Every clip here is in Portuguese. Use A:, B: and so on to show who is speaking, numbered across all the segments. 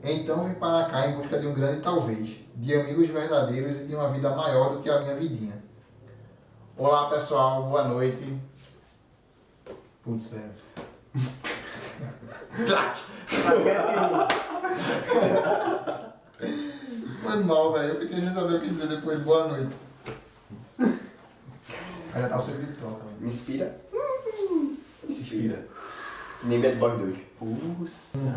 A: Então vim para cá em busca de um grande talvez, de amigos verdadeiros e de uma vida maior do que a minha vidinha. Olá pessoal, boa noite. Putz, Foi mal, velho. Eu fiquei sem saber o que dizer depois. Boa noite. Aí já tá o segredo de troca.
B: Me inspira. Inspira. Nem Bad Boy 2.
A: Um,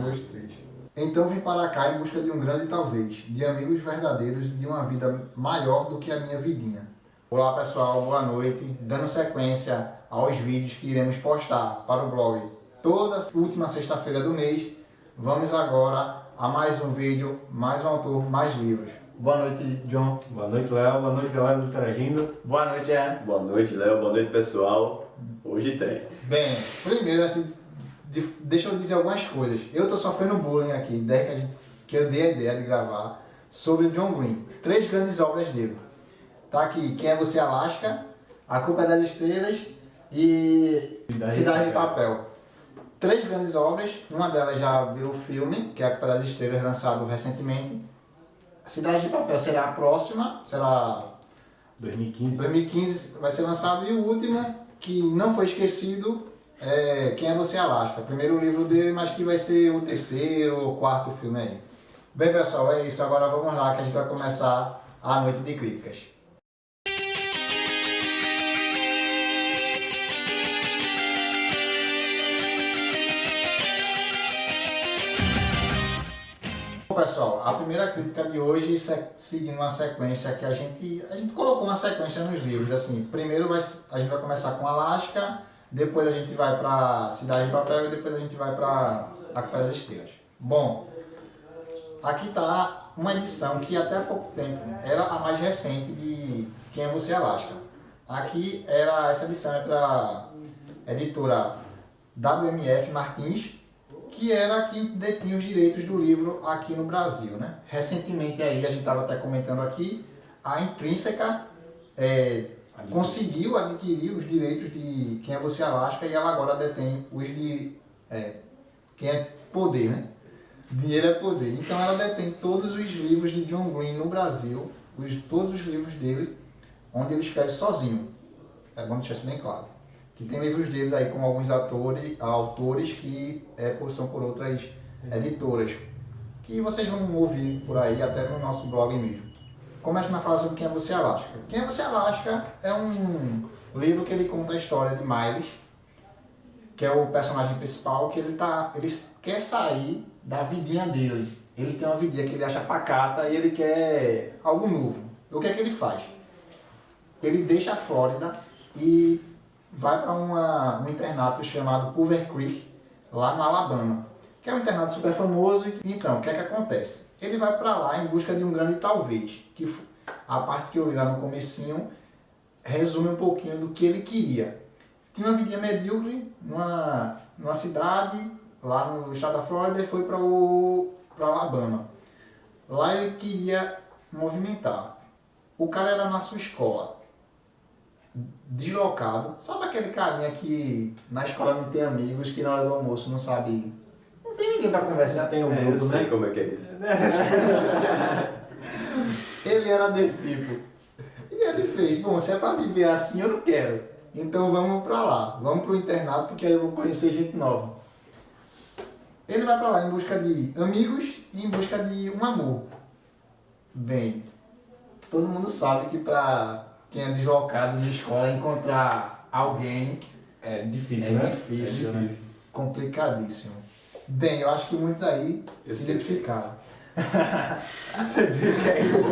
A: dois, três. Então vim para cá em busca de um grande talvez, de amigos verdadeiros e de uma vida maior do que a minha vidinha. Olá pessoal, boa noite. Dando sequência aos vídeos que iremos postar para o blog toda última sexta-feira do mês, vamos agora a mais um vídeo, mais um autor, mais livros. Boa noite, John.
C: Boa noite, Léo. Boa noite, galera do Interagindo.
A: Boa noite, Jean.
B: Boa noite, Léo. Boa noite, pessoal. Hoje tem.
A: Bem, primeiro, assim, deixa eu dizer algumas coisas. Eu tô sofrendo bullying aqui, desde que eu dei a ideia de gravar sobre John Green. 3 grandes obras dele. Tá aqui, Quem é Você, Alaska, A Culpa é das Estrelas e Cidade de Papel. 3 grandes obras, uma delas já virou filme, que é A Culpa é das Estrelas, lançado recentemente. Cidade de Papel será a próxima, será 2015 vai ser lançado, e o último, que não foi esquecido, é Quem é Você, Alaska. Primeiro livro dele, mas que vai ser o 3º ou 4º filme aí. Bem pessoal, é isso, agora vamos lá que a gente vai começar a noite de críticas. Pessoal, a primeira crítica de hoje seguindo uma sequência que a gente colocou uma sequência nos livros, assim, primeiro a gente vai começar com Alaska, depois a gente vai para Cidade de Papel e depois a gente vai para A Culpa é das Estrelas. Bom, aqui está uma edição que até há pouco tempo era a mais recente de Quem é Você, Alaska. Aqui essa edição é para a editora WMF Martins, que era quem detinha os direitos do livro aqui no Brasil, né? Recentemente aí, a gente estava até comentando aqui, a Intrínseca conseguiu adquirir os direitos de Quem é Você, Alaska, e ela agora detém os de... quem é poder, né? Dinheiro é poder. Então ela detém todos os livros de John Green no Brasil, todos os livros dele, onde ele escreve sozinho. É bom deixar isso bem claro. Que tem livros deles aí com alguns autores que são por outras editoras, que vocês vão ouvir por aí, até no nosso blog mesmo. Começando a falar sobre Quem é Você, Alaska. Quem é Você, Alaska é um livro que ele conta a história de Miles, que é o personagem principal, que ele quer sair da vidinha dele. Ele tem uma vidinha que ele acha pacata e ele quer algo novo. O que é que ele faz? Ele deixa a Flórida e vai para um internato chamado Culver Creek, lá no Alabama, que é um internato super famoso. Então, o que é que acontece? Ele vai para lá em busca de um grande talvez, que a parte que eu li lá no comecinho resume um pouquinho do que ele queria. Tinha uma vidinha medíocre numa cidade, lá no estado da Flórida, e foi para Alabama. Lá ele queria movimentar. O cara era na sua escola, deslocado. Sabe aquele carinha que na escola não tem amigos, que na hora do almoço não sabe... Não tem ninguém pra conversar.
C: Já tem um
B: Eu
C: grupo,
B: sei
C: né?
B: como é que é isso.
A: Ele era desse tipo. E ele fez, bom, se é pra viver assim, eu não quero. Então vamos pra lá. Vamos pro internato, porque aí eu vou conhecer gente nova. Ele vai pra lá em busca de amigos e em busca de um amor. Bem, todo mundo sabe que pra quem é deslocado de escola, encontrar alguém
C: É difícil, né?
A: difícil, né? Complicadíssimo. Bem, eu acho que muitos aí se identificaram.
C: Você vê que é isso.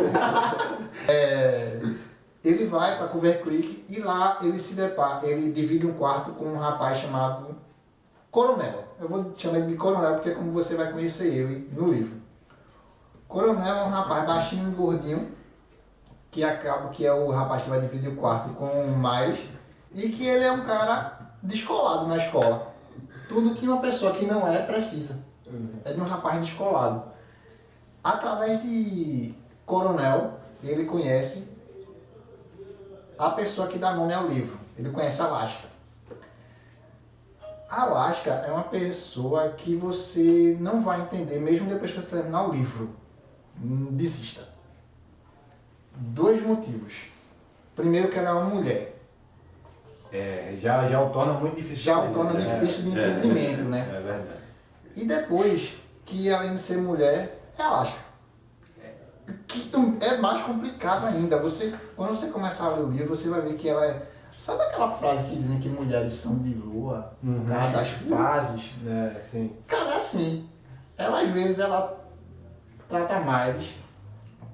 A: Ele vai para Culver Creek e lá ele divide um quarto com um rapaz chamado Coronel. Eu vou chamar ele de Coronel porque é como você vai conhecer ele no livro. Coronel é um rapaz baixinho e gordinho, que é o rapaz que vai dividir o quarto com o Miles, e que ele é um cara descolado na escola. Tudo que uma pessoa que não é precisa. É de um rapaz descolado. Através de Coronel, ele conhece a pessoa que dá nome ao livro. Ele conhece Alaska. Alaska é uma pessoa que você não vai entender mesmo depois que você terminar o livro. Desista. 2 motivos. Primeiro que ela é uma mulher.
C: Já o torna muito difícil.
A: Já o torna difícil de entendimento, né?
C: É verdade.
A: E depois que além de ser mulher, é Alaska. Que é mais complicado ainda. Quando você começar a ler o livro, você vai ver que ela é... Sabe aquela frase que dizem que mulheres são de lua, por causa das fases?
C: Sim.
A: Cara, é assim. Ela às vezes ela trata Miles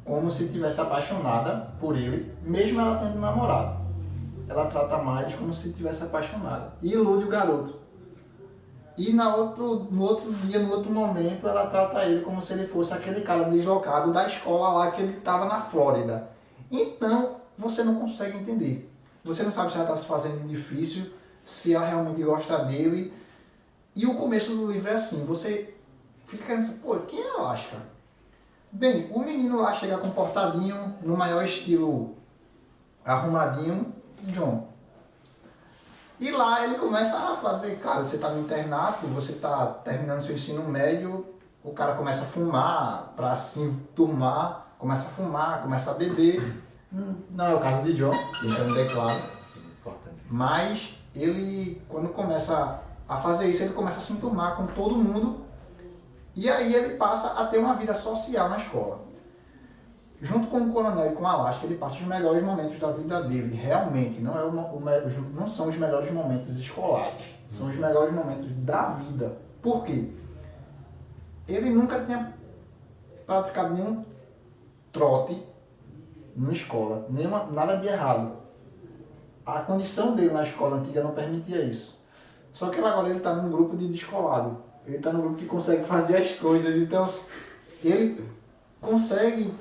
A: como se estivesse apaixonada por ele, mesmo ela tendo namorado. Ela trata Miles como se estivesse apaixonada. E ilude o garoto. E no outro dia, no outro momento, ela trata ele como se ele fosse aquele cara deslocado da escola lá que ele estava na Flórida. Então, você não consegue entender. Você não sabe se ela está se fazendo difícil, se ela realmente gosta dele. E o começo do livro é assim, você fica querendo dizer, pô, quem é Alaska? Bem, o menino lá chega comportadinho, no maior estilo arrumadinho, John. E lá ele começa a fazer, claro, você está no internato, você está terminando seu ensino médio, o cara começa a fumar para se enturmar, começa a fumar, começa a beber. Não é o caso de John, deixando bem claro.
C: Sim, importante.
A: Mas ele, quando começa a fazer isso, ele começa a se enturmar com todo mundo. E aí ele passa a ter uma vida social na escola. Junto com o coronel e com a Alaska, ele passa os melhores momentos da vida dele. Realmente, não são os melhores momentos escolares. São os melhores momentos da vida. Por quê? Ele nunca tinha praticado nenhum trote na escola. Nada de errado. A condição dele na escola antiga não permitia isso. Só que agora ele está num grupo de descolado. Ele está num grupo que consegue fazer as coisas. Então, ele consegue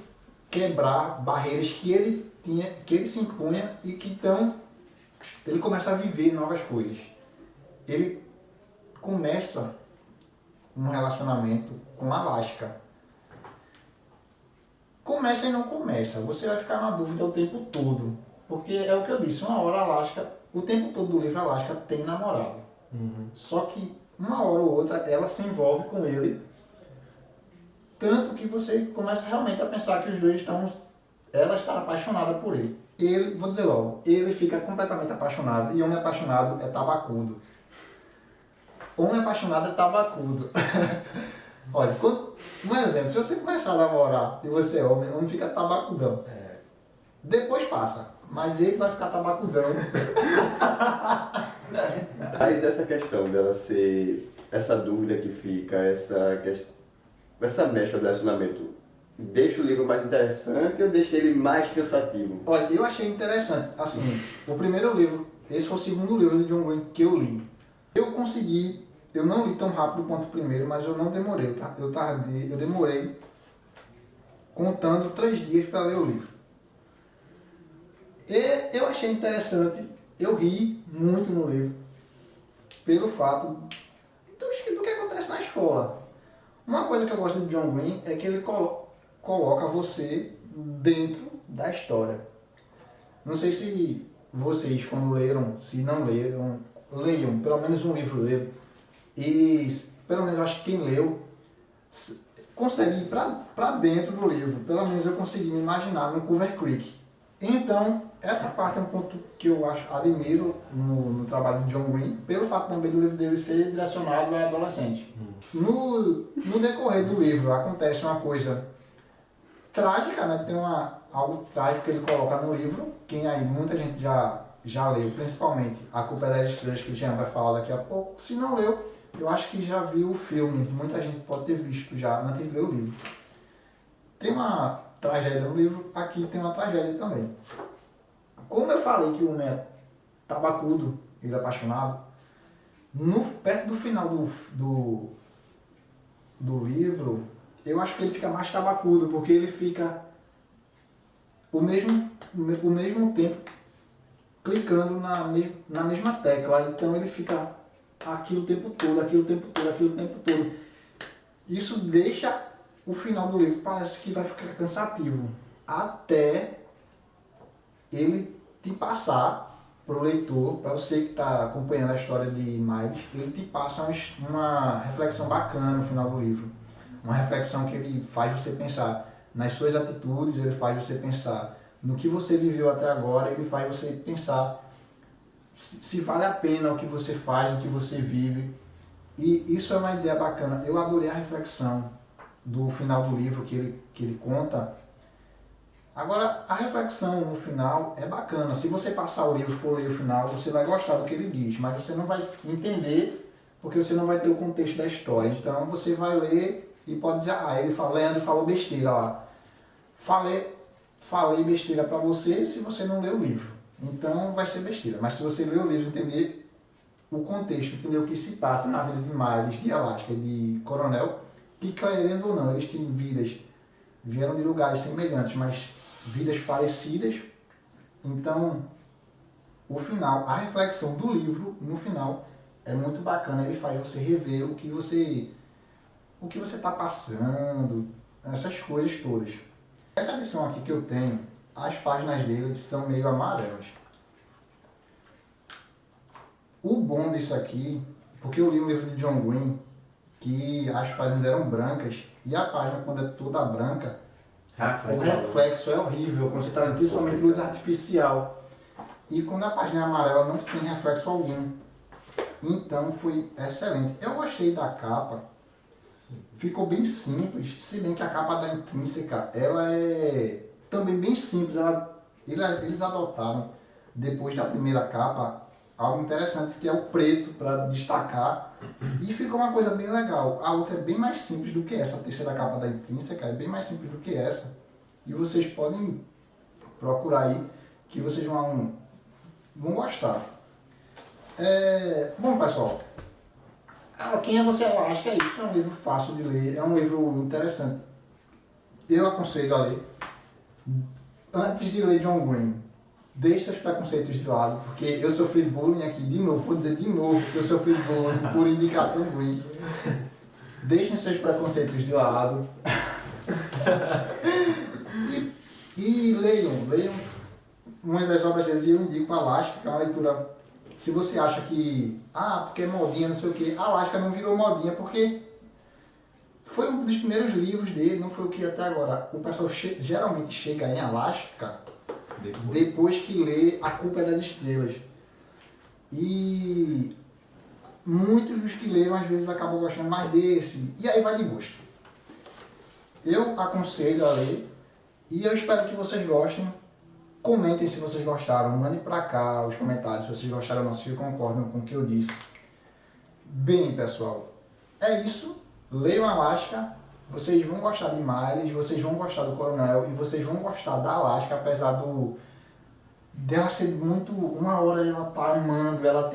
A: quebrar barreiras que ele tinha, que ele se impunha e que então ele começa a viver novas coisas. Ele começa um relacionamento com a Alaska. Começa e não começa. Você vai ficar na dúvida o tempo todo. Porque é o que eu disse, uma hora a Alaska, o tempo todo do livro a Alaska tem namorado. Só que uma hora ou outra ela se envolve com ele. Tanto que você começa realmente a pensar que os dois ela está apaixonada por ele. Ele, vou dizer logo, ele fica completamente apaixonado. E homem apaixonado é tabacudo. Homem apaixonado é tabacudo. Olha, um exemplo, se você começar a namorar e você é homem, o homem fica tabacudão. Depois passa, mas ele vai ficar tabacudão.
B: Mas essa questão dela ser, essa dúvida que fica, essa mescla do relacionamento, deixa o livro mais interessante ou deixa ele mais cansativo?
A: Olha, eu achei interessante. Assim, o primeiro livro, esse foi o segundo livro de John Green que eu li. Eu não li tão rápido quanto o primeiro, mas eu não demorei. Eu demorei contando 3 dias para ler o livro. E eu achei interessante, eu ri muito no livro, pelo fato do que acontece na escola. Uma coisa que eu gosto de John Green é que ele coloca você dentro da história. Não sei se vocês, quando leram, se não leram, leiam pelo menos um livro dele. E pelo menos eu acho que quem leu consegue ir para dentro do livro. Pelo menos eu consegui me imaginar no Culver Creek. Então, essa parte é um ponto que eu admiro no trabalho de John Green, pelo fato também do livro dele ser direcionado a adolescente. No decorrer do livro acontece uma coisa trágica, né? Tem algo trágico que ele coloca no livro, que aí muita gente já leu, principalmente A Culpa é das Estrelas, que o Jean vai falar daqui a pouco. Se não leu, eu acho que já viu o filme, muita gente pode ter visto já antes de ler o livro. Tem uma tragédia no livro, aqui tem uma tragédia também. Como eu falei que o homem é tabacudo, ele é apaixonado, perto do final do livro, eu acho que ele fica mais tabacudo, porque ele fica o mesmo tempo clicando na mesma tecla, então ele fica aqui o tempo todo, aqui o tempo todo, aqui o tempo todo. Isso deixa o final do livro, parece que vai ficar cansativo, até ele te passar pro leitor, para você que está acompanhando a história de Miles, ele te passa uma reflexão bacana no final do livro. Uma reflexão que ele faz você pensar nas suas atitudes, ele faz você pensar no que você viveu até agora, ele faz você pensar se vale a pena o que você faz, o que você vive. E isso é uma ideia bacana. Eu adorei a reflexão do final do livro que ele conta. Agora, a reflexão no final é bacana. Se você passar o livro e for ler o final, você vai gostar do que ele diz, mas você não vai entender porque você não vai ter o contexto da história. Então, você vai ler e pode dizer, Leandro falou besteira lá. Falei besteira para você se você não leu o livro. Então, vai ser besteira. Mas se você ler o livro e entender o contexto, entender o que se passa na vida de Miles, de Alaska e de Coronel, que querendo ou não, eles têm vidas, vieram de lugares semelhantes, mas vidas parecidas. Então, o final, a reflexão do livro, no final, é muito bacana. Ele faz você rever o que você está passando, essas coisas todas. Essa edição aqui que eu tenho, as páginas dele são meio amarelas. O bom disso aqui, porque eu li um livro de John Green, que as páginas eram brancas, e a página, quando é toda branca, o reflexo é horrível, quando você está vendo principalmente luz artificial. E quando a página é amarela, não tem reflexo algum. Então foi excelente. Eu gostei da capa, ficou bem simples, se bem que a capa da Intrínseca, ela é também bem simples. Eles adotaram, depois da primeira capa, algo interessante, que é o preto, para destacar, e ficou uma coisa bem legal. A outra é bem mais simples do que essa, a terceira capa da Intrínseca é bem mais simples do que essa, e vocês podem procurar aí, que vocês vão gostar. Bom, pessoal, Quem é Você Alaska? É isso, é um livro fácil de ler, é um livro interessante. Eu aconselho a ler. Antes de ler John Green, deixe seus preconceitos de lado, porque eu sofri bullying aqui de novo, vou dizer de novo que eu sofri bullying por indicar John Green. Deixem seus preconceitos de lado. e leiam uma das obras deles, e eu indico Alaska, que é uma leitura. Se você acha que, porque é modinha, não sei o que, Alaska não virou modinha, porque foi um dos primeiros livros dele, não foi o que até agora. O pessoal geralmente chega em Alaska depois que lê A Culpa é das Estrelas. E muitos dos que leram às vezes acabam gostando mais desse, e aí vai de gosto. Eu aconselho a ler, e eu espero que vocês gostem. Comentem se vocês gostaram, mandem pra cá os comentários se vocês gostaram ou não, se concordam com o que eu disse. Bem, pessoal, é isso. Leiam Alaska, vocês vão gostar de Miles, vocês vão gostar do Coronel e vocês vão gostar da Alaska, apesar dela ser muito. Uma hora ela tá amando, ela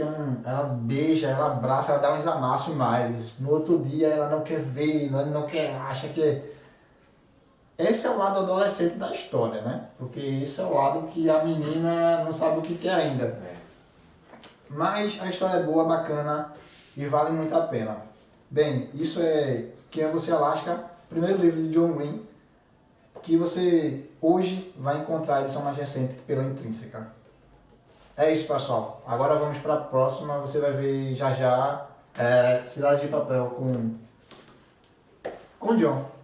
A: beija, ela abraça, ela dá uns amassos em Miles. No outro dia ela não quer ver, ela não quer, acha que. Esse é o lado adolescente da história, né? Porque esse é o lado que a menina não sabe o que quer ainda. Mas a história é boa, bacana e vale muito a pena. Bem, isso é Quem é Você Alaska, primeiro livro de John Green, que você hoje vai encontrar a edição mais recente pela Intrínseca. É isso, pessoal. Agora vamos para a próxima. Você vai ver já Cidade de Papel com John.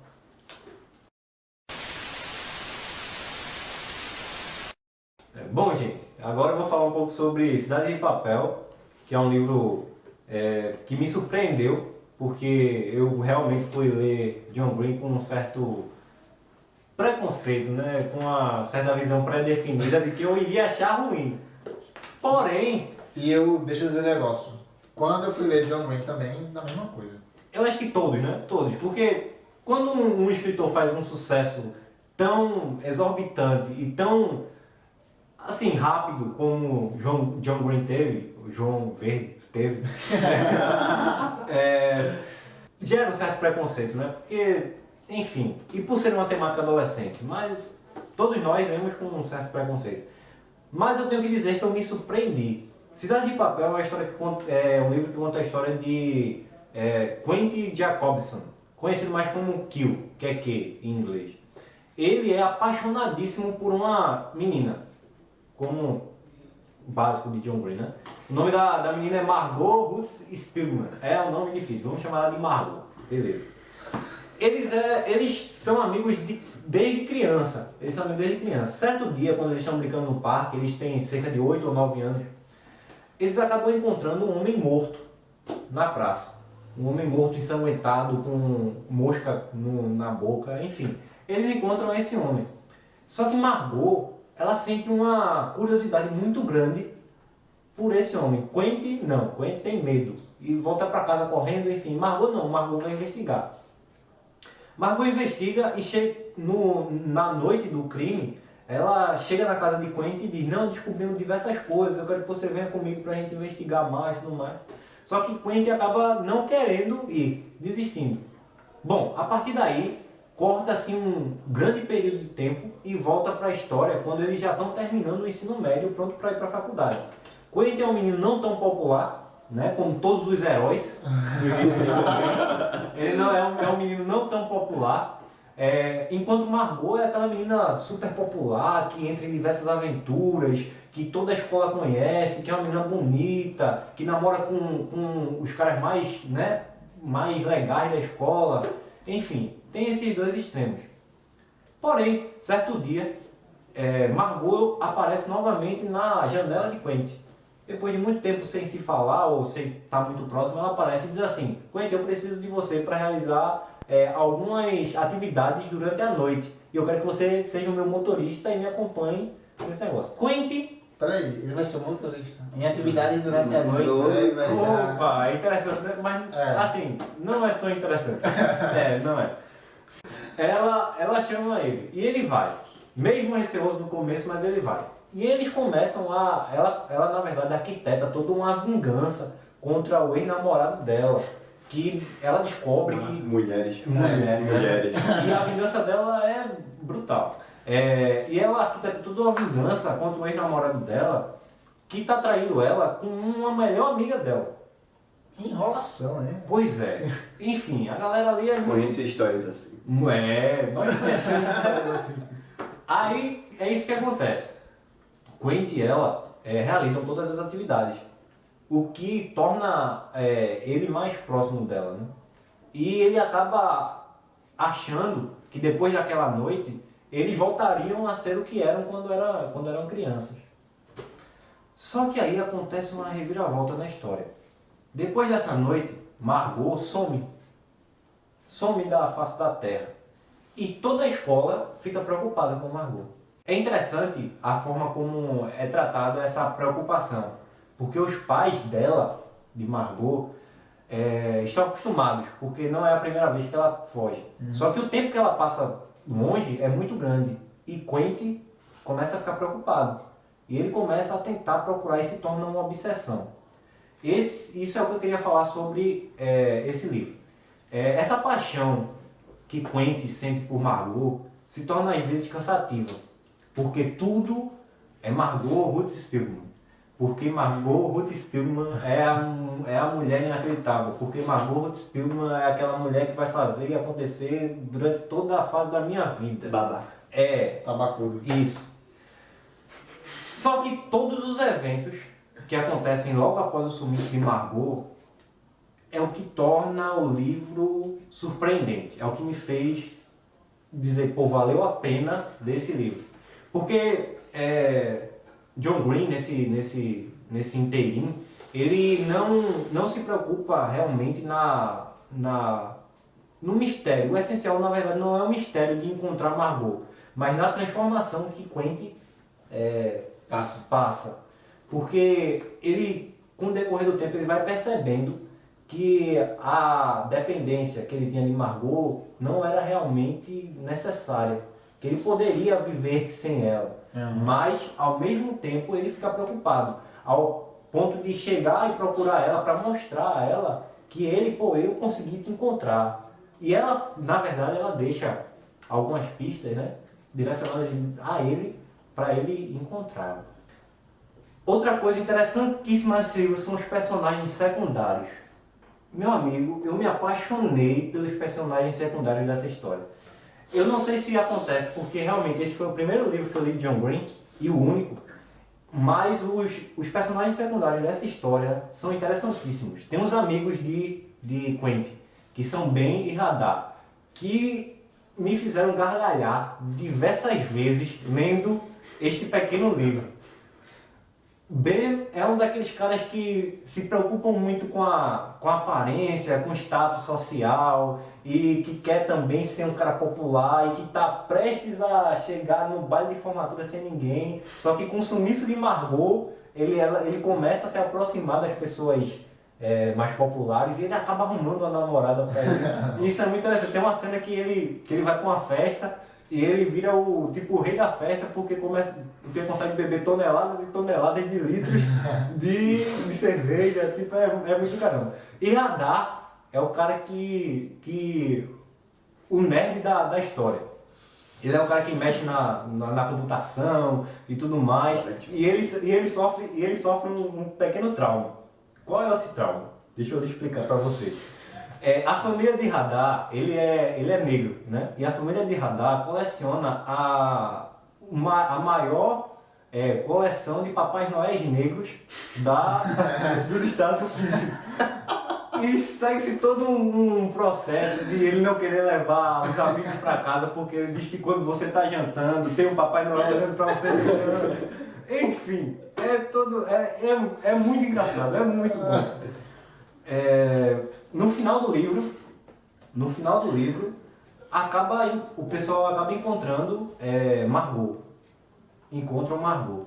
C: Bom, gente, agora eu vou falar um pouco sobre Cidade de Papel, que é um livro que me surpreendeu, porque eu realmente fui ler John Green com um certo preconceito, né? Com uma certa visão pré-definida de que eu iria achar ruim. Porém...
A: Deixa eu dizer um negócio. Quando eu fui ler John Green também, da mesma coisa.
C: Eu acho que todos, né? Todos. Porque quando um escritor faz um sucesso tão exorbitante e tão, assim, rápido como John Green teve, o João Verde teve, gera um certo preconceito, né? Porque, enfim, e por ser uma temática adolescente, mas todos nós lemos com um certo preconceito. Mas eu tenho que dizer que eu me surpreendi. Cidade de Papel é uma história um livro que conta a história de Quentin Jacobson, conhecido mais como Q, que é Q em inglês. Ele é apaixonadíssimo por uma menina, como básico de John Green, né? O nome da menina é Margot Ruth Spiegelman. É um nome difícil, vamos chamar ela de Margot. Beleza. Eles são amigos desde criança. Eles são amigos desde criança. Certo dia, quando eles estão brincando no parque, eles têm cerca de 8 ou 9 anos, eles acabam encontrando um homem morto na praça. Um homem morto, ensanguentado, com mosca na boca, enfim. Eles encontram esse homem. Só que Margot, ela sente uma curiosidade muito grande por esse homem. Quentin tem medo. E volta para casa correndo, enfim. Margot não, Margot vai investigar. Margot investiga e chega na noite do crime, ela chega na casa de Quentin e diz: não, descobrimos diversas coisas, eu quero que você venha comigo pra gente investigar mais e tudo mais. Só que Quentin acaba não querendo ir, desistindo. Bom, a partir daí, corta-se um grande período de tempo e volta para a história quando eles já estão terminando o ensino médio, pronto para ir para a faculdade. Quentin é um menino não tão popular, né, como todos os heróis. Ele não é um menino não tão popular. Enquanto Margot é aquela menina super popular, que entra em diversas aventuras, que toda a escola conhece, que é uma menina bonita, que namora com os caras mais, né, mais legais da escola. Enfim, tem esses dois extremos. Porém, certo dia, Margot aparece novamente na janela de Quentin. Depois de muito tempo sem se falar ou sem estar muito próximo, ela aparece e diz assim: Quentin, eu preciso de você para realizar algumas atividades durante a noite. E eu quero que você seja o meu motorista e me acompanhe nesse negócio. Quentin...
A: Peraí, ele vai ser o motorista. Em atividades durante a noite, né? Vai ser...
C: Opa, é interessante, né? Mas assim, não é tão interessante. Não é. Ela chama ele e ele vai. Mesmo receoso no começo, mas ele vai. E eles começam ela na verdade arquiteta toda uma vingança contra o ex-namorado dela. Que ela descobre que...
B: Mulheres.
C: E a vingança dela é brutal. E ela arquiteta toda uma vingança contra o ex-namorado dela, que está traindo ela com uma melhor amiga dela.
A: Que enrolação, né?
C: Pois é. Enfim, a galera ali é muito...
B: Conheço histórias assim.
C: Nós conhecemos histórias assim. Aí é isso que acontece. Quentin e ela realizam todas as atividades, o que torna ele mais próximo dela, né? E ele acaba achando que depois daquela noite eles voltariam a ser o que eram quando eram crianças. Só que aí acontece uma reviravolta na história. Depois dessa noite, Margot some da face da terra. E toda a escola fica preocupada com Margot. É interessante a forma como é tratada essa preocupação, porque os pais dela, de Margot, estão acostumados, porque não é a primeira vez que ela foge. Só que o tempo que ela passa longe é muito grande e Quentin começa a ficar preocupado. E ele começa a tentar procurar e se torna uma obsessão. Isso é o que eu queria falar sobre esse livro. Essa paixão que Quentin sente por Margot se torna às vezes cansativa, porque tudo é Margot Ruth Spiegelman. Porque Margot Ruth Spiegelman é a mulher inacreditável. Porque Margot Ruth Spiegelman é aquela mulher que vai fazer e acontecer durante toda a fase da minha vida.
B: Babá.
A: Tabacudo.
C: Isso. Só que todos os eventos que acontecem logo após o sumiço de Margot é o que torna o livro surpreendente. É o que me fez dizer, pô, valeu a pena ler esse livro. Porque John Green, nesse inteirinho, ele não se preocupa realmente no mistério. O essencial, na verdade, não é o mistério de encontrar Margot, mas na transformação que Quentin passa. Porque ele, com o decorrer do tempo, ele vai percebendo que a dependência que ele tinha de Margot não era realmente necessária, que ele poderia viver sem ela. Mas, ao mesmo tempo, ele fica preocupado, ao ponto de chegar e procurar ela para mostrar a ela que eu consegui te encontrar. E ela, na verdade, ela deixa algumas pistas, né, direcionadas a ele, para ele encontrá-la. Outra coisa interessantíssima nesse livro são os personagens secundários. Meu amigo, eu me apaixonei pelos personagens secundários dessa história. Eu não sei se acontece, porque realmente esse foi o primeiro livro que eu li de John Green, e o único, Mas os personagens secundários dessa história são interessantíssimos. Tem uns amigos de Quentin, que são Ben e Radar, que me fizeram gargalhar diversas vezes lendo este pequeno livro. Ben é um daqueles caras que se preocupam muito com a aparência, com o status social e que quer também ser um cara popular e que está prestes a chegar no baile de formatura sem ninguém. Só que com o sumiço de Margot, ele começa a se aproximar das pessoas mais populares e ele acaba arrumando uma namorada pra ele. E isso é muito interessante. Tem uma cena que ele vai pra uma festa e ele vira o rei da festa porque consegue beber toneladas e toneladas de litros de cerveja. Tipo, é muito caramba. E Radar é o cara o nerd da história. Ele é o cara que mexe na computação e tudo mais. E ele sofre um pequeno trauma. Qual é esse trauma? Deixa eu explicar para você. A família de Radar, ele é negro, né? E a família de Radar coleciona a maior coleção de Papais Noéis negros dos Estados Unidos. E segue-se todo um processo de ele não querer levar os amigos para casa porque ele diz que quando você está jantando tem um Papai Noel olhando para você. Enfim, é muito engraçado, é muito bom. No final do livro, o pessoal acaba encontrando Margot. Encontram Margot.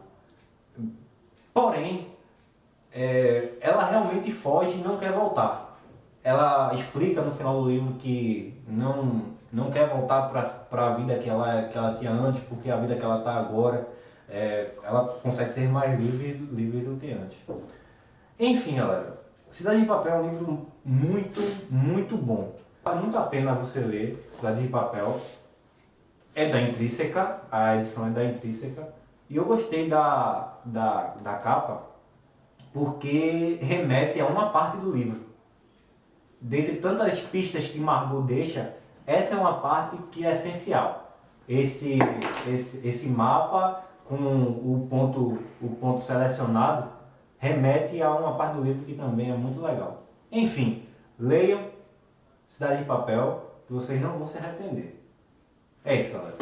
C: Porém, ela realmente foge e não quer voltar. Ela explica no final do livro que não quer voltar para a vida que ela tinha antes, porque a vida que ela está agora, ela consegue ser mais livre do que antes. Enfim, galera, Cidade de Papel é um livro muito, muito bom. Vale muito a pena você ler Cidade de Papel. É da Intrínseca, a edição é da Intrínseca. E eu gostei da capa porque remete a uma parte do livro. Dentre tantas pistas que Margot deixa, essa é uma parte que é essencial. Esse mapa com o ponto selecionado remete a uma parte do livro que também é muito legal. Enfim, leiam Cidade de Papel, que vocês não vão se arrepender. É isso, galera.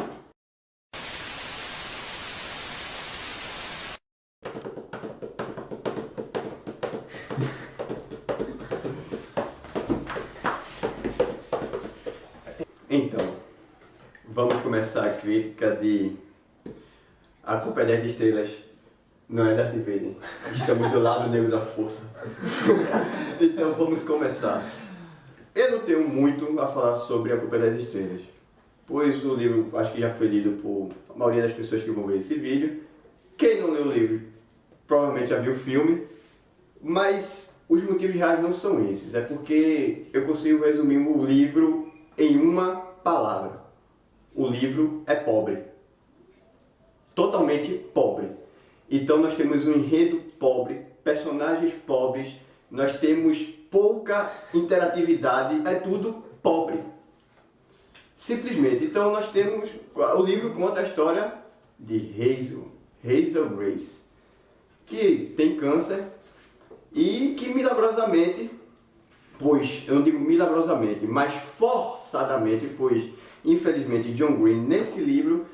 B: Então, vamos começar a crítica de A Culpa é das Estrelas. Não é Darth Vader. Estamos do lado negro da força. Então vamos começar. Eu não tenho muito a falar sobre A Culpa é das Estrelas, pois o livro acho que já foi lido por a maioria das pessoas que vão ver esse vídeo. Quem não leu o livro provavelmente já viu o filme, mas os motivos reais não são esses. É porque eu consigo resumir o livro em uma palavra. O livro é pobre. Totalmente pobre. Então nós temos um enredo pobre, personagens pobres, nós temos pouca interatividade, é tudo pobre. Simplesmente. Então nós temos, o livro conta a história de Hazel Grace, que tem câncer e que milagrosamente, pois, eu não digo milagrosamente, mas forçadamente, pois infelizmente John Green nesse livro,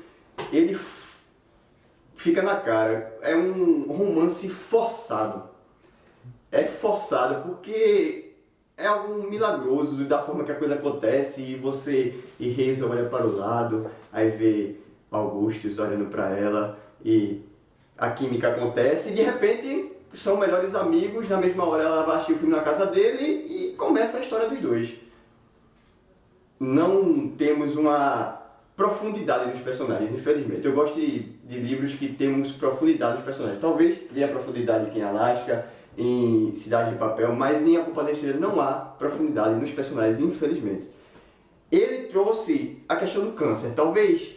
B: ele fica na cara, é um romance forçado. É forçado porque é algo milagroso da forma que a coisa acontece e Hazel olha para o lado, aí vê Augustus olhando para ela e a química acontece e de repente são melhores amigos, na mesma hora ela vai assistir o filme na casa dele e começa a história dos dois. Não temos uma profundidade nos personagens, infelizmente. Eu gosto de livros que temos profundidade nos personagens. Talvez tenha profundidade aqui em Alaska, em Cidade de Papel, mas em A Culpa da Estrela não há profundidade nos personagens, infelizmente. Ele trouxe a questão do câncer. Talvez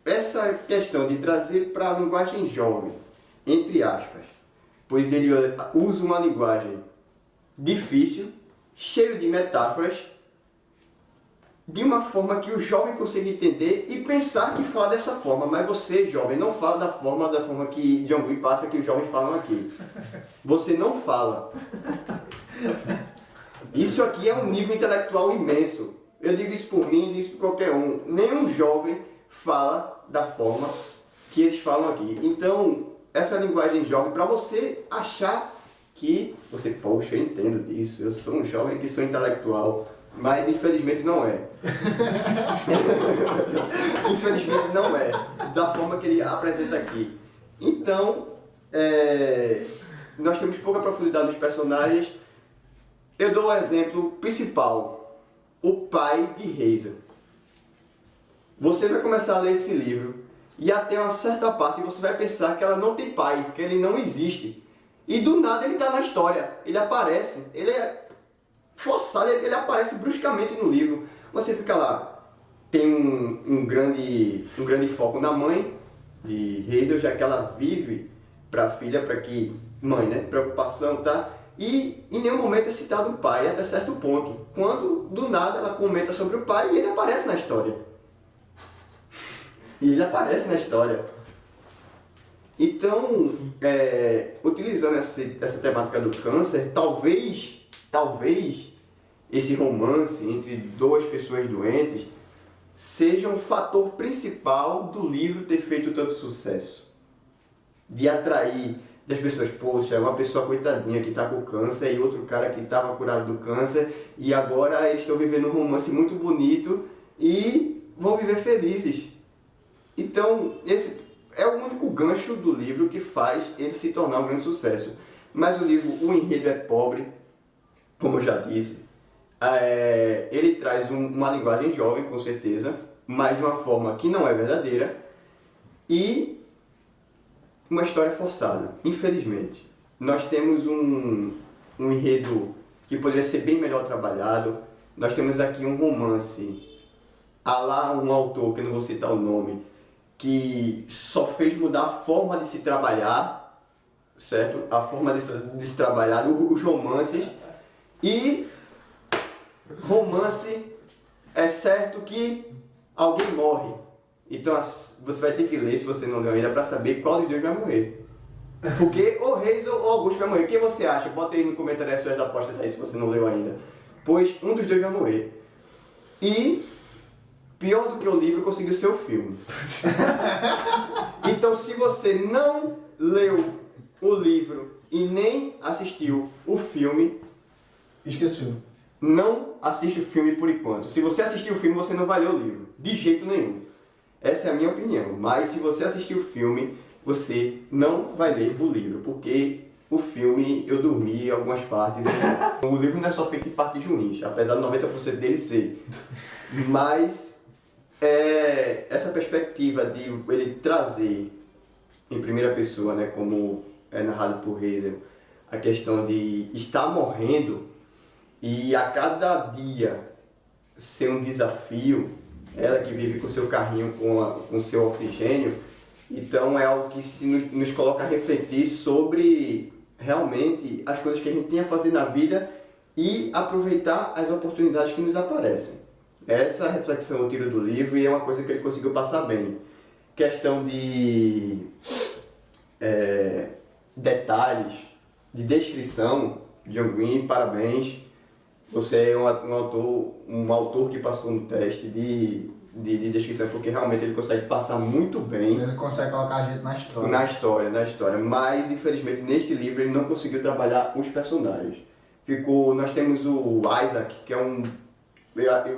B: essa questão de trazer para a linguagem jovem, entre aspas, pois ele usa uma linguagem difícil, cheio de metáforas, de uma forma que o jovem consiga entender e pensar que fala dessa forma. Mas você, jovem, não fala da forma que John Green passa, que os jovens falam aqui. Você não fala. Isso aqui é um nível intelectual imenso. Eu digo isso por mim, digo isso por qualquer um. Nenhum jovem fala da forma que eles falam aqui. Então, essa linguagem jovem, para você achar que você, poxa, eu entendo disso, eu sou um jovem que sou intelectual, mas infelizmente não é. Infelizmente não é, da forma que ele apresenta aqui. Então, nós temos pouca profundidade nos personagens. Eu dou o exemplo principal, o pai de Hazel. Você vai começar a ler esse livro e até uma certa parte você vai pensar que ela não tem pai, que ele não existe. E do nada ele está na história, ele aparece, ele é forçado, ele aparece bruscamente no livro. Você fica lá, tem um grande foco na mãe de Hazel, já que ela vive para a filha, para que, mãe, né, preocupação, tá? E em nenhum momento é citado o pai, até certo ponto. Quando, do nada, ela comenta sobre o pai e ele aparece na história. E ele aparece na história. Então, utilizando essa temática do câncer, talvez esse romance entre duas pessoas doentes seja um fator principal do livro ter feito tanto sucesso. De atrair das pessoas, poxa, é uma pessoa coitadinha que está com câncer e outro cara que estava curado do câncer e agora eles estão vivendo um romance muito bonito e vão viver felizes. Então, esse é o único gancho do livro que faz ele se tornar um grande sucesso. Mas o livro, o enredo é pobre, como eu já disse. Ele traz uma linguagem jovem, com certeza, mas de uma forma que não é verdadeira. E uma história forçada, infelizmente. Nós temos um enredo que poderia ser bem melhor trabalhado. Nós temos aqui um romance, há lá um autor, que eu não vou citar o nome, que só fez mudar a forma de se trabalhar, certo? A forma de se trabalhar, os romances. E romance é certo que alguém morre. Então você vai ter que ler, se você não leu ainda, para saber qual dos dois vai morrer. Porque ou Hazel ou Augusto vai morrer. Quem você acha? Bota aí no comentário as suas apostas aí, se você não leu ainda. Pois um dos dois vai morrer. E, pior do que o livro, conseguiu ser o filme. Então, se você não leu o livro e nem assistiu o filme,
A: Esqueci.
B: não assiste o filme por enquanto. Se você assistir o filme, você não vai ler o livro. De jeito nenhum. Essa é a minha opinião. Mas se você assistir o filme, você não vai ler o livro. Porque o filme, eu dormi em algumas partes. O livro não é só feito em partes ruins, apesar de 90% dele ser. Mas essa perspectiva de ele trazer em primeira pessoa, né, como é narrado por Hazel, a questão de estar morrendo e a cada dia ser um desafio, ela que vive com seu carrinho, com seu oxigênio, então é algo que nos coloca a refletir sobre realmente as coisas que a gente tem a fazer na vida e aproveitar as oportunidades que nos aparecem. Essa reflexão eu tiro do livro e é uma coisa que ele conseguiu passar bem. Questão de detalhes, de descrição, John Green, parabéns. Você é um autor que passou no teste de descrição, porque realmente ele consegue passar muito bem.
A: Ele consegue colocar a gente na história.
B: Na história. Mas, infelizmente, neste livro ele não conseguiu trabalhar os personagens. Nós temos o Isaac, que é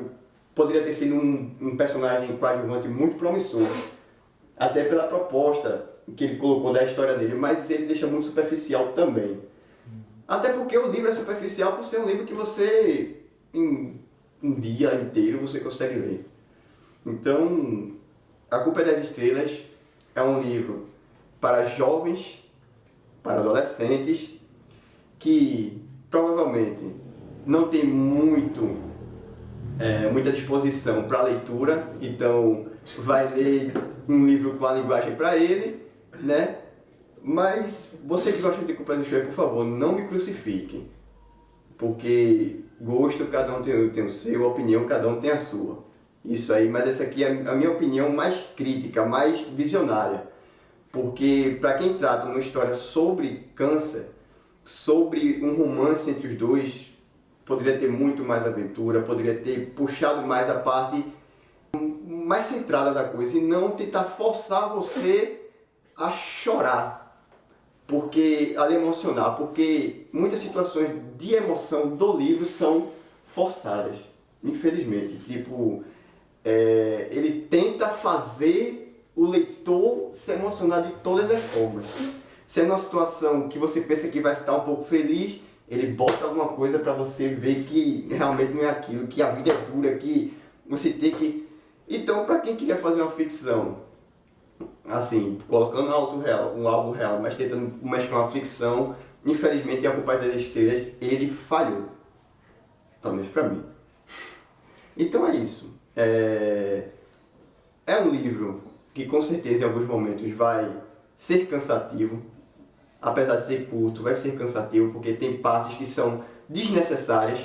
B: poderia ter sido um personagem coadjuvante muito promissor. Até pela proposta que ele colocou da história dele, mas ele deixa muito superficial também. Até porque o livro é superficial por ser um livro que você, em um dia inteiro, você consegue ler. Então, A Culpa é das Estrelas é um livro para jovens, para adolescentes, que provavelmente não tem muita disposição para leitura, então vai ler um livro com a linguagem para ele, né? Mas você que gosta de Culpa das Estrelas, por favor, não me crucifique. porque gosto cada um tem o seu, opinião cada um tem a sua. Isso aí, mas essa aqui é a minha opinião mais crítica, mais visionária. Porque para quem trata uma história sobre câncer, sobre um romance entre os dois, poderia ter muito mais aventura, poderia ter puxado mais a parte mais centrada da coisa e não tentar forçar você a chorar. Porque a emocionar, porque muitas situações de emoção do livro são forçadas, infelizmente. Tipo, ele tenta fazer o leitor se emocionar de todas as formas. Se é numa situação que você pensa que vai ficar um pouco feliz, ele bota alguma coisa para você ver que realmente não é aquilo, que a vida é dura, que você tem que... Então, para quem queria fazer uma ficção, assim, colocando algo real, mas tentando mexer com uma ficção, infelizmente, A Culpa das Estrelas, ele falhou. Pelo menos pra mim. Então é isso. É um livro que com certeza em alguns momentos vai ser cansativo. Apesar de ser curto, vai ser cansativo, porque tem partes que são desnecessárias.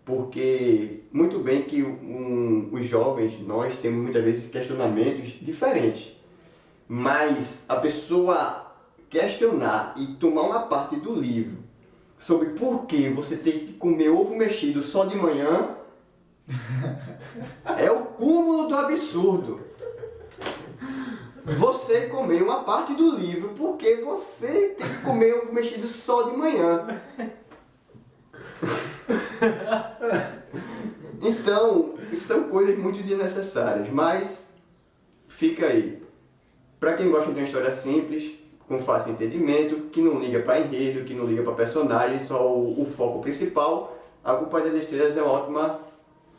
B: Porque, muito bem que os jovens, nós temos muitas vezes questionamentos diferentes. Mas a pessoa questionar e tomar uma parte do livro sobre por que você tem que comer ovo mexido só de manhã é o cúmulo do absurdo. Você comer uma parte do livro porque você tem que comer ovo mexido só de manhã. Então, são coisas muito desnecessárias, mas fica aí. Para quem gosta de uma história simples, com fácil entendimento, que não liga para enredo, que não liga para personagem, só o foco principal, A Culpa das Estrelas é uma ótima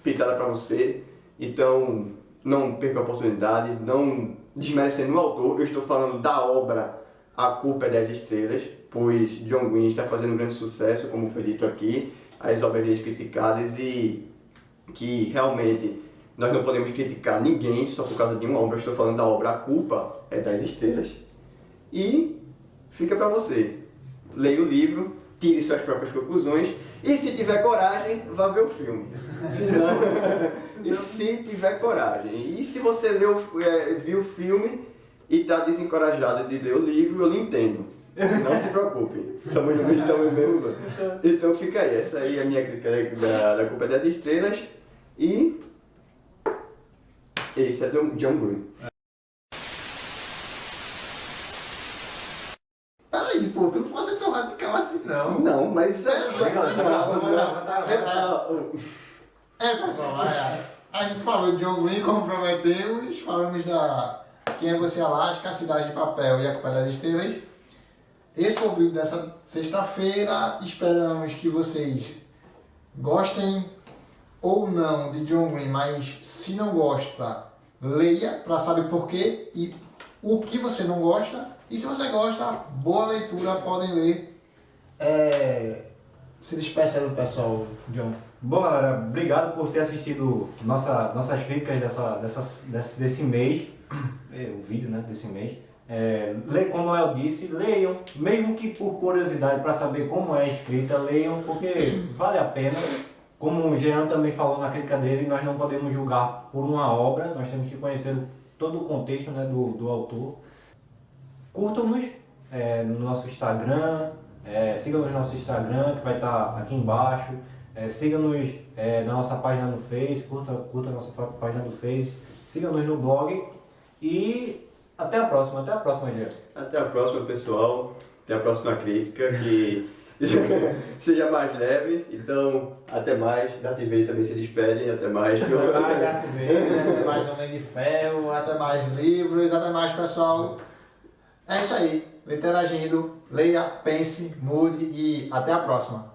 B: pitada para você. Então, não perca a oportunidade, não desmerecendo o autor. Eu estou falando da obra A Culpa das Estrelas, pois John Green está fazendo um grande sucesso, como foi dito aqui, as obras dele criticadas e que realmente nós não podemos criticar ninguém só por causa de uma obra. Eu estou falando da obra A Culpa é das Estrelas. E fica para você. Leia o livro, tire suas próprias conclusões e se tiver coragem, vá ver o filme. E se tiver coragem. E se você viu o filme e está desencorajado de ler o livro, eu lhe entendo. Não se preocupe, estamos no mesmo. Então fica aí, essa aí é a minha crítica da Culpa das Estrelas. E esse é do John Green.
A: Peraí, pô, tu não pode ser tão radical assim, não.
B: Não, mas
A: pessoal, a gente falou de John Green, como prometemos, falamos da Quem é Você, Alaska, A Cidade de Papel e A Culpa das Estrelas. Esse foi o vídeo dessa sexta-feira. Esperamos que vocês gostem ou não de John Green, mas se não gosta, leia para saber por quê e o que você não gosta. E se você gosta, boa leitura, podem ler. Se despeça do pessoal, John.
C: Bom, galera, obrigado por ter assistido nossas críticas desse mês, o vídeo, né, desse mês. Como o Léo disse, leiam, mesmo que por curiosidade para saber como é escrita, leiam, porque vale a pena. Como o Jean também falou na crítica dele, nós não podemos julgar por uma obra, nós temos que conhecer todo o contexto, né, do autor. Curtam-nos no nosso Instagram, sigam-nos no nosso Instagram, que vai estar aqui embaixo. Siga-nos na nossa página no Face, curta a nossa página do Face, siga-nos no blog e até a próxima, Jean.
B: Até a próxima, pessoal. Até a próxima crítica, que seja mais leve. Então, até mais. Darth Vader também se despede. Até mais.
A: Até mais Darth Vader, até mais Homem de Ferro, até mais livros, até mais, pessoal. É isso aí. Literagindo, leia, pense, mude e até a próxima.